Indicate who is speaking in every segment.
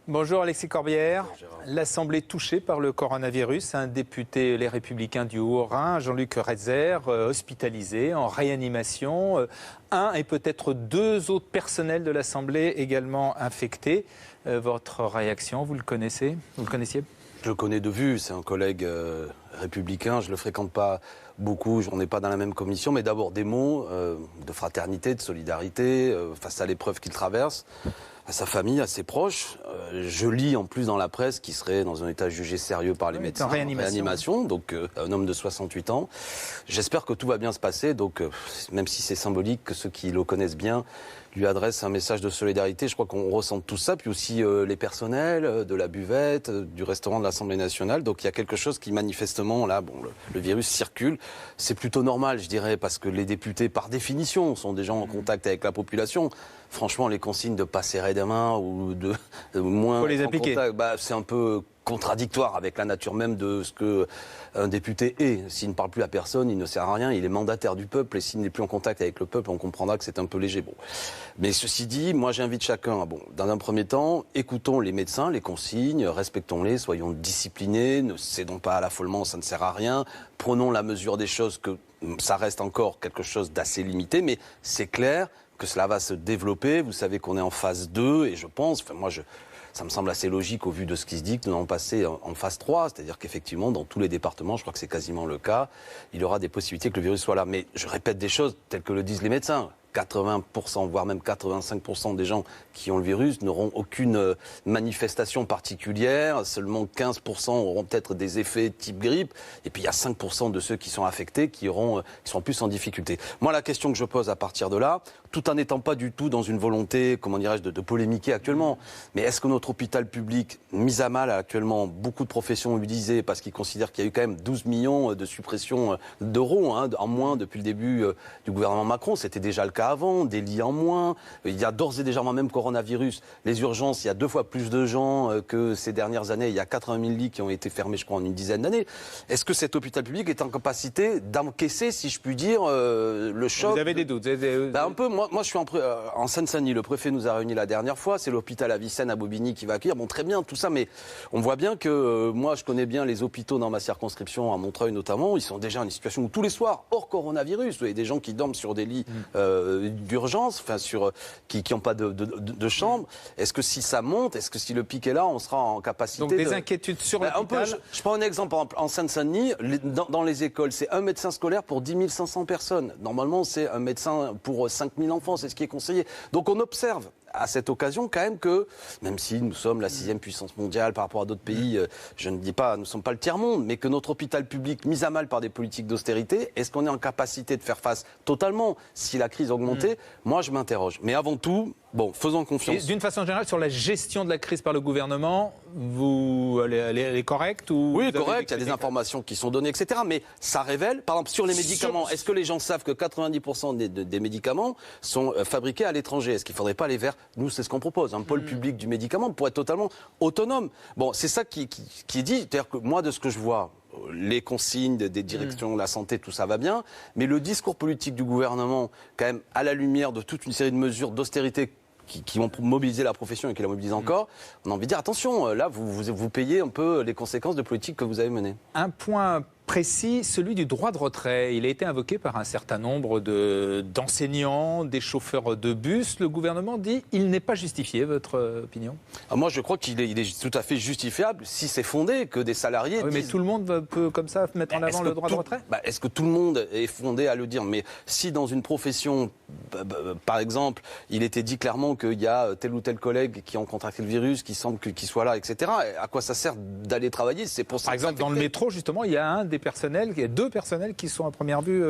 Speaker 1: Bonjour Alexis Corbière.
Speaker 2: Bonjour Gérard.
Speaker 1: L'Assemblée touchée par le coronavirus. Un député Les Républicains du Haut-Rhin, Jean-Luc Reiser, hospitalisé en réanimation. Un et peut-être deux autres personnels de l'Assemblée également infectés. Votre réaction, vous le connaissez? Vous le connaissiez?
Speaker 2: Je le connais de vue, c'est un collègue républicain, je ne le fréquente pas beaucoup, on n'est pas dans la même commission, mais d'abord des mots de fraternité, de solidarité, face à l'épreuve qu'il traverse, à sa famille, à ses proches. Je lis en plus dans la presse qu'il serait dans un état jugé sérieux par les médecins,
Speaker 1: en réanimation.
Speaker 2: Donc un homme de 68 ans. J'espère que tout va bien se passer, donc même si c'est symbolique, que ceux qui le connaissent bien lui adressent un message de solidarité. Je crois qu'on ressent tout ça, puis aussi les personnels de la buvette, du restaurant de l'Assemblée nationale. Donc il y a quelque chose qui manifestement, là, bon, le virus circule. C'est plutôt normal, je dirais, parce que les députés, par définition, sont des gens en contact avec la population. Franchement, les consignes de pas serrer des mains ou de moins...
Speaker 1: Faut les appliquer.
Speaker 2: C'est un peu contradictoire avec la nature même de ce qu'un député est. S'il ne parle plus à personne, il ne sert à rien, il est mandataire du peuple, et s'il n'est plus en contact avec le peuple, on comprendra que c'est un peu léger. Bon. Mais ceci dit, moi j'invite chacun, dans un premier temps, écoutons les médecins, les consignes, respectons-les, soyons disciplinés, ne cédons pas à l'affolement, ça ne sert à rien, prenons la mesure des choses, que ça reste encore quelque chose d'assez limité, mais c'est clair que cela va se développer. Vous savez qu'on est en phase 2, et je pense, ça me semble assez logique au vu de ce qui se dit que nous allons passer en phase 3, c'est-à-dire qu'effectivement, dans tous les départements, je crois que c'est quasiment le cas, il y aura des possibilités que le virus soit là. Mais je répète des choses telles que le disent les médecins. 80%, voire même 85% des gens qui ont le virus n'auront aucune manifestation particulière. Seulement 15% auront peut-être des effets type grippe. Et puis il y a 5% de ceux qui sont affectés qui sont plus en difficulté. Moi, la question que je pose à partir de là, tout en n'étant pas du tout dans une volonté, comment dirais-je, de polémiquer actuellement, mais est-ce que notre hôpital public, mis à mal actuellement, beaucoup de professions utilisées parce qu'ils considèrent qu'il y a eu quand même 12 millions de suppressions d'euros en moins depuis le début du gouvernement Macron, c'était déjà le cas avant, des lits en moins, il y a d'ores et déjà même coronavirus, les urgences, il y a 2 fois plus de gens que ces dernières années, il y a 80 000 lits qui ont été fermés, je crois, en une dizaine d'années. Est-ce que cet hôpital public est en capacité d'encaisser, si je puis dire, le choc?
Speaker 1: Vous avez des doutes?
Speaker 2: Un peu, moi je suis en Seine-Saint-Denis, le préfet nous a réunis la dernière fois, c'est l'hôpital Avicenne à Bobigny qui va accueillir, bon très bien tout ça, mais on voit bien que moi je connais bien les hôpitaux dans ma circonscription, à Montreuil notamment, ils sont déjà en une situation où tous les soirs, hors coronavirus, vous avez des gens qui dorment sur des lits d'urgence, qui n'ont pas de chambre. Est-ce que si ça monte, est-ce que si le pic est là, on sera en capacité
Speaker 1: Donc des inquiétudes sur l'hôpital.
Speaker 2: Je prends un exemple, par exemple, en Seine-Saint-Denis, dans les écoles, c'est un médecin scolaire pour 10 500 personnes. Normalement, c'est un médecin pour 5 000 enfants, c'est ce qui est conseillé. Donc on observe à cette occasion quand même que, même si nous sommes la 6e puissance mondiale par rapport à d'autres pays, je ne dis pas, nous ne sommes pas le tiers-monde, mais que notre hôpital public, mis à mal par des politiques d'austérité, est-ce qu'on est en capacité de faire face totalement si la crise augmentait? Moi, je m'interroge. Mais avant tout, faisons confiance.
Speaker 1: D'une façon générale, sur la gestion de la crise par le gouvernement, elle est correcte ou
Speaker 2: Oui, correcte, il y a des informations qui sont données, etc. Mais ça révèle, par exemple, sur les médicaments, est-ce que les gens savent que 90% des médicaments sont fabriqués à l'étranger? Est-ce qu'il ne faudrait pas aller vers... Nous, c'est ce qu'on propose, un pôle public du médicament pour être totalement autonome. Bon, c'est ça qui est dit. C'est-à-dire que moi, de ce que je vois, les consignes des directions de la santé, tout ça va bien, mais le discours politique du gouvernement, quand même, à la lumière de toute une série de mesures d'austérité qui vont mobiliser la profession et qui la mobilisent encore, on a envie de dire, attention, là, vous payez un peu les conséquences de politiques que vous avez menées.
Speaker 1: Un point précis, celui du droit de retrait. Il a été invoqué par un certain nombre d'enseignants, des chauffeurs de bus. Le gouvernement dit qu'il n'est pas justifié, votre opinion?
Speaker 2: Moi, je crois qu'il est tout à fait justifiable si c'est fondé que des salariés
Speaker 1: mais tout le monde peut comme ça mettre en avant le droit de retrait?
Speaker 2: Est-ce que tout le monde est fondé à le dire? Mais si dans une profession, par exemple, il était dit clairement qu'il y a tel ou tel collègue qui ont contracté le virus, qui semble qu'il soit là, etc., à quoi ça sert d'aller travailler? C'est pour ça.
Speaker 1: Par exemple, dans le métro, justement, il y a il y a 2 personnels qui sont à première vue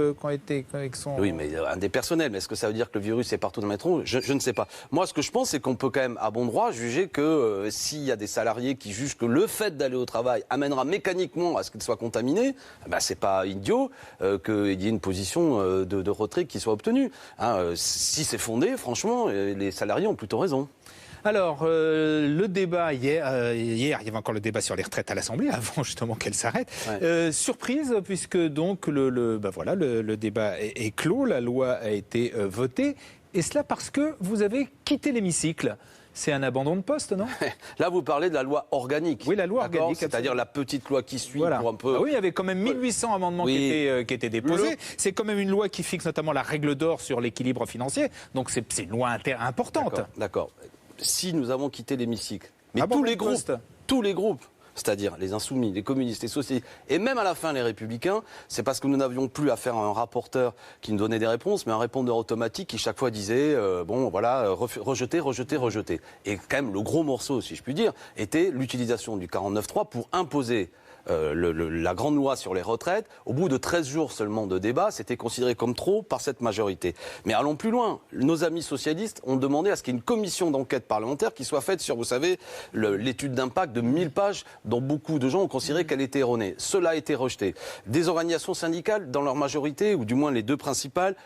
Speaker 2: Oui, mais un des personnels. Mais est-ce que ça veut dire que le virus est partout dans le métro? Je ne sais pas. Moi, ce que je pense, c'est qu'on peut quand même, à bon droit, juger que s'il y a des salariés qui jugent que le fait d'aller au travail amènera mécaniquement à ce qu'ils soient contaminés, c'est pas idiot qu'il y ait une position de retrait qui soit obtenue. Si c'est fondé, franchement, les salariés ont plutôt raison.
Speaker 1: Alors, le débat hier, il y avait encore le débat sur les retraites à l'Assemblée, avant justement qu'elle s'arrête. Ouais. Surprise, puisque donc le débat est clos, la loi a été votée, et cela parce que vous avez quitté l'hémicycle. c'est un abandon de poste, non?
Speaker 2: Là, vous parlez de la loi organique.
Speaker 1: Oui, la loi organique.
Speaker 2: C'est-à-dire la petite loi qui suit
Speaker 1: voilà.
Speaker 2: pour un peu...
Speaker 1: Ah oui, il y avait quand même 1800 amendements qui étaient déposés. C'est quand même une loi qui fixe notamment la règle d'or sur l'équilibre financier. Donc c'est une loi importante.
Speaker 2: D'accord. Si nous avons quitté l'hémicycle, mais tous les groupes, c'est-à-dire les Insoumis, les communistes, les socialistes, et même à la fin les Républicains, c'est parce que nous n'avions plus affaire à un rapporteur qui nous donnait des réponses, mais un répondeur automatique qui chaque fois disait rejeter. Et quand même le gros morceau, si je puis dire, était l'utilisation du 49.3 pour imposer la grande loi sur les retraites. Au bout de 13 jours seulement de débat, c'était considéré comme trop par cette majorité. Mais allons plus loin. Nos amis socialistes ont demandé à ce qu'il y ait une commission d'enquête parlementaire qui soit faite sur, vous savez, l'étude d'impact de 1000 pages dont beaucoup de gens ont considéré qu'elle était erronée. Cela a été rejeté. Des organisations syndicales, dans leur majorité, ou du moins les deux principales,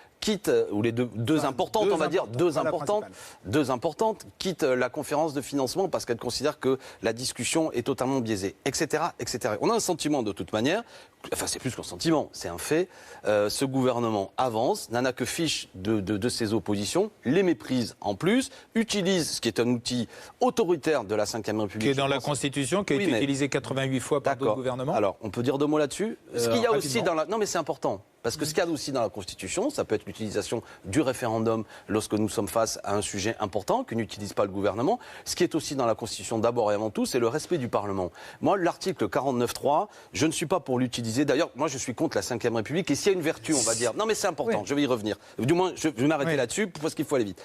Speaker 2: ou les deux importantes, on va dire, deux importantes, quittent la conférence de financement parce qu'elles considèrent que la discussion est totalement biaisée, etc., etc. On a un sentiment de toute manière, enfin c'est plus qu'un sentiment, c'est un fait, ce gouvernement avance, n'en a que fiche de ses oppositions, les méprise en plus, utilise ce qui est un outil autoritaire de la Ve République.
Speaker 1: Qui est dans la Constitution, qui a été utilisé 88 fois par d'autres gouvernements.
Speaker 2: Alors, on peut dire 2 mots là-dessus. Ce qu'il y a aussi dans la... Non mais c'est important. Parce que ce qu'il y a aussi dans la Constitution, ça peut être l'utilisation du référendum lorsque nous sommes face à un sujet important que n'utilise pas le gouvernement. Ce qui est aussi dans la Constitution d'abord et avant tout, c'est le respect du Parlement. Moi, l'article 49.3, je ne suis pas pour l'utiliser. D'ailleurs, moi, je suis contre la Ve République. Et s'il y a une vertu, on va dire... Non mais c'est important, je vais y revenir. Du moins, je vais m'arrêter là-dessus parce qu'il faut aller vite.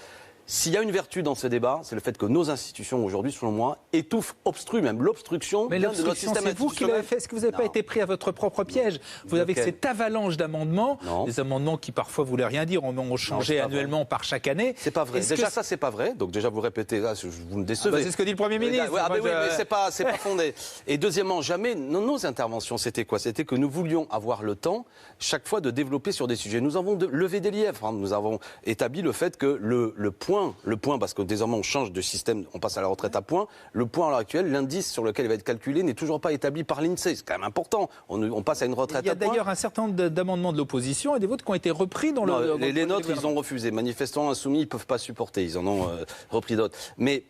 Speaker 2: S'il y a une vertu dans ce débat, c'est le fait que nos institutions aujourd'hui, selon moi, étouffent, obstruent même l'obstruction de notre système.
Speaker 1: C'est vous qui l'avez fait. Est-ce que vous n'avez pas été pris à votre propre piège? Vous avez cette avalanche d'amendements, des amendements qui parfois voulaient rien dire, on changeait annuellement par chaque année.
Speaker 2: C'est pas vrai. Déjà ça, c'est pas vrai. Donc déjà vous répétez, là, vous me décevez.
Speaker 1: C'est ce que dit le Premier ministre.
Speaker 2: Mais c'est pas fondé. Et deuxièmement, jamais nos interventions, c'était quoi? C'était que nous voulions avoir le temps chaque fois de développer sur des sujets. Nous avons levé des lièvres. Nous avons établi le fait que le point, parce que désormais on change de système, on passe à la retraite à point, le point à l'heure actuelle, l'indice sur lequel il va être calculé n'est toujours pas établi par l'INSEE. C'est quand même important. On passe à une retraite à point.
Speaker 1: Il y a d'ailleurs un certain nombre d'amendements de l'opposition et des votes qui ont été repris dans
Speaker 2: les nôtres, ils ont refusé. Manifestants insoumis, ils ne peuvent pas supporter. Ils en ont repris d'autres. Mais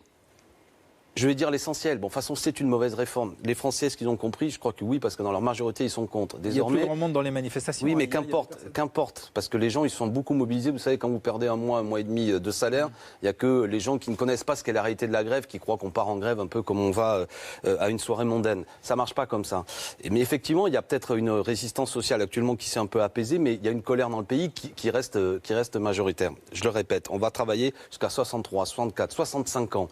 Speaker 2: je vais dire l'essentiel. Bon, de toute façon, c'est une mauvaise réforme. Les Français, est-ce qu'ils ont compris? Je crois que oui, parce que dans leur majorité, ils sont contre.
Speaker 1: Désormais, il y a plus de monde dans les manifestations.
Speaker 2: Oui, mais qu'importe. Parce que les gens, ils sont beaucoup mobilisés. Vous savez, quand vous perdez un mois et demi de salaire, il n'y a que les gens qui ne connaissent pas ce qu'est la réalité de la grève, qui croient qu'on part en grève un peu comme on va à une soirée mondaine. Ça marche pas comme ça. Mais effectivement, il y a peut-être une résistance sociale actuellement qui s'est un peu apaisée, mais il y a une colère dans le pays qui reste majoritaire. Je le répète, on va travailler jusqu'à 63, 64, 65 ans.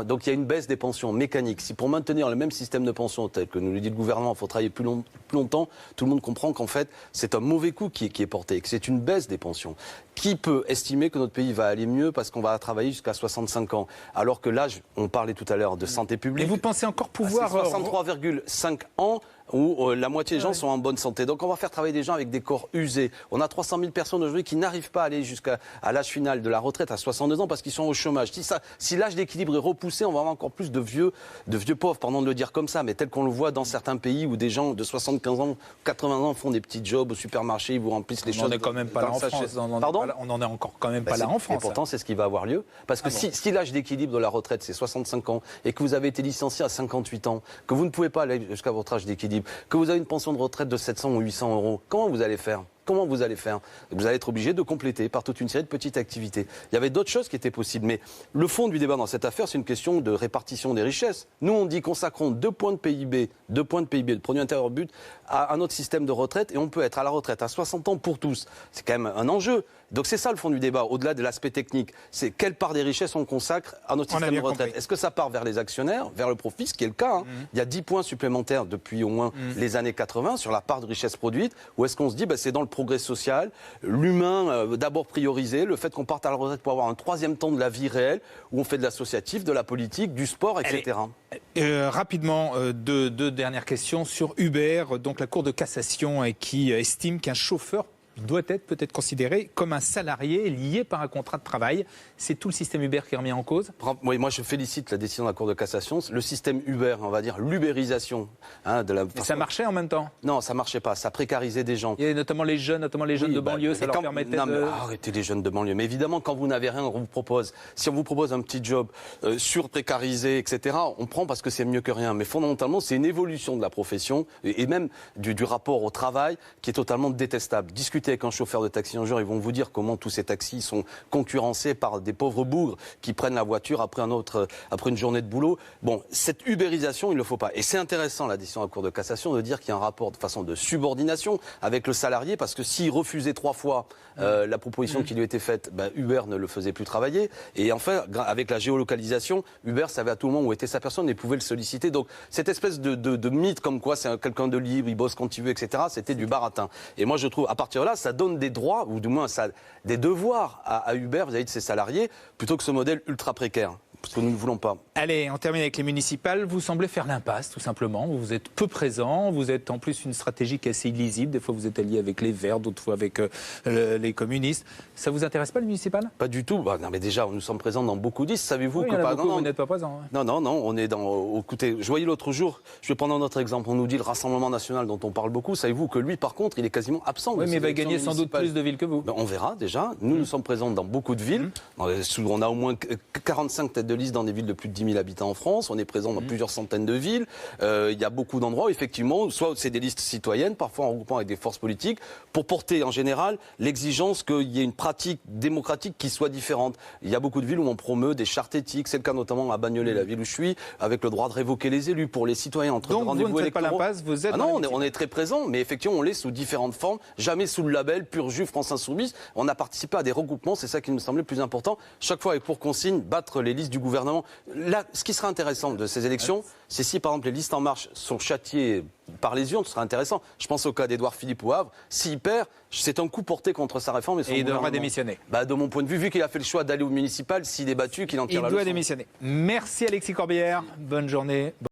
Speaker 2: Donc il y a une baisse des pensions mécaniques. Si pour maintenir le même système de pension tel que nous le dit le gouvernement, il faut travailler plus longtemps, tout le monde comprend qu'en fait, c'est un mauvais coup qui est porté et que c'est une baisse des pensions. Qui peut estimer que notre pays va aller mieux parce qu'on va travailler jusqu'à 65 ans? Alors que l'âge, on parlait tout à l'heure de santé publique.
Speaker 1: Et vous pensez encore pouvoir...
Speaker 2: 63,5 ans où la moitié des gens sont en bonne santé. Donc on va faire travailler des gens avec des corps usés. On a 300 000 personnes aujourd'hui qui n'arrivent pas à aller jusqu'à l'âge final de la retraite à 62 ans parce qu'ils sont au chômage. Si l'âge d'équilibre est repoussé, on va avoir encore plus de vieux pauvres, pardon de le dire comme ça, mais tel qu'on le voit dans certains pays où des gens de 75 ans, 80 ans font des petits jobs au supermarché, ils vous remplissent les choses.
Speaker 1: On n'en est quand même pas là en France.
Speaker 2: Pardon ?
Speaker 1: On n'en est encore quand même pas là en France.
Speaker 2: Et pourtant, c'est ce qui va avoir lieu. Parce que si l'âge d'équilibre de la retraite, c'est 65 ans, et que vous avez été licencié à 58 ans, que vous ne pouvez pas aller jusqu'à votre âge d'équilibre, que vous avez une pension de retraite de 700 ou 800 euros, comment vous allez faire ? Vous allez être obligé de compléter par toute une série de petites activités. Il y avait d'autres choses qui étaient possibles, mais le fond du débat dans cette affaire, c'est une question de répartition des richesses. Nous, on dit consacrons 2 points de PIB, le produit intérieur brut, à notre système de retraite, et on peut être à la retraite à 60 ans pour tous. C'est quand même un enjeu. Donc c'est ça le fond du débat, au-delà de l'aspect technique. C'est quelle part des richesses on consacre à notre système de retraite. Est-ce que ça part vers les actionnaires, vers le profit, ce qui est le cas, Il y a 10 points supplémentaires depuis au moins les années 80 sur la part de richesse produite, ou est-ce qu'on se dit c'est dans le progrès social, l'humain d'abord priorisé, le fait qu'on parte à la retraite pour avoir un 3e temps de la vie réelle, où on fait de l'associatif, de la politique, du sport, etc.
Speaker 1: Rapidement, deux dernières questions sur Uber. Donc la Cour de cassation qui estime qu'un chauffeur il doit être peut-être considéré comme un salarié lié par un contrat de travail. C'est tout le système Uber qui est remis en cause.
Speaker 2: Oui, moi je félicite la décision de la Cour de cassation. Le système Uber, on va dire l'ubérisation.
Speaker 1: Mais ça marchait en même temps.
Speaker 2: Non, ça marchait pas. Ça précarisait des gens.
Speaker 1: Et notamment les jeunes de banlieue, ça leur permettait
Speaker 2: arrêtez les jeunes de banlieue. Mais évidemment, quand vous n'avez rien, on vous propose. Si on vous propose un petit job surprécarisé, etc., on prend parce que c'est mieux que rien. Mais fondamentalement, c'est une évolution de la profession et même du rapport au travail qui est totalement détestable. Discutez avec un chauffeur de taxi un jour, ils vont vous dire comment tous ces taxis sont concurrencés par des pauvres bougres qui prennent la voiture après une journée de boulot. Bon, cette ubérisation, il ne le faut pas. Et c'est intéressant, la décision de la Cour de cassation, de dire qu'il y a un rapport de façon de subordination avec le salarié, parce que s'il refusait 3 fois la proposition qui lui était faite, Uber ne le faisait plus travailler. Et enfin, avec la géolocalisation, Uber savait à tout moment où était sa personne et pouvait le solliciter. Donc cette espèce de mythe comme quoi c'est quelqu'un de libre, il bosse quand il veut, etc., c'était du baratin. Et moi je trouve, à partir de là, ça donne des droits, ou du moins des devoirs à Uber vis-à-vis de ses salariés, plutôt que ce modèle ultra précaire. Parce que nous ne voulons pas.
Speaker 1: Allez, on termine avec les municipales. Vous semblez faire l'impasse, tout simplement. Vous êtes peu présent. Vous êtes en plus une stratégie qui est assez illisible. Des fois, vous êtes allié avec les Verts, d'autres fois avec les communistes. Ça vous intéresse pas, le municipal?
Speaker 2: Pas du tout. Non, mais déjà, nous sommes présents dans beaucoup de listes. Savez-vous
Speaker 1: que vous n'êtes pas présent.
Speaker 2: Ouais. Non, on est dans. Écoutez, je voyais l'autre jour, je vais prendre un autre exemple. On nous dit le Rassemblement national dont on parle beaucoup. Savez-vous que lui, par contre, il est quasiment absent.
Speaker 1: Oui, mais il va gagner sans doute plus de villes que vous.
Speaker 2: On verra déjà. Nous sommes présents dans beaucoup de villes. On a au moins 45 têtes de liste dans des villes de plus de 10 000 habitants en France. On est présent dans plusieurs centaines de villes. Il y a beaucoup d'endroits où, effectivement, soit c'est des listes citoyennes, parfois en regroupant avec des forces politiques, pour porter en général l'exigence qu'il y ait une pratique démocratique qui soit différente. Il y a beaucoup de villes où on promeut des chartes éthiques. C'est le cas notamment à Bagnolet, la ville où je suis, avec le droit de révoquer les élus pour les citoyens entre
Speaker 1: donc
Speaker 2: rendez-vous
Speaker 1: vous ne faites pas l'impasse, vous êtes
Speaker 2: non, on est très présent, mais effectivement on l'est sous différentes formes, jamais sous le label Pur Jus France Insoumise. On a participé à des regroupements, c'est ça qui me semblait plus important. Chaque fois avec pour consigne battre les listes du gouvernement. Là, ce qui serait intéressant de ces élections, c'est si par exemple les listes En Marche sont châtiées par les urnes, ce serait intéressant. Je pense au cas d'Édouard Philippe au Havre. S'il perd, c'est un coup porté contre sa réforme.
Speaker 1: Et il devra démissionner.
Speaker 2: De mon point de vue, vu qu'il a fait le choix d'aller au municipal, s'il est battu, qu'il en tire la leçon.
Speaker 1: Il doit démissionner. Merci Alexis Corbière. Bonne journée.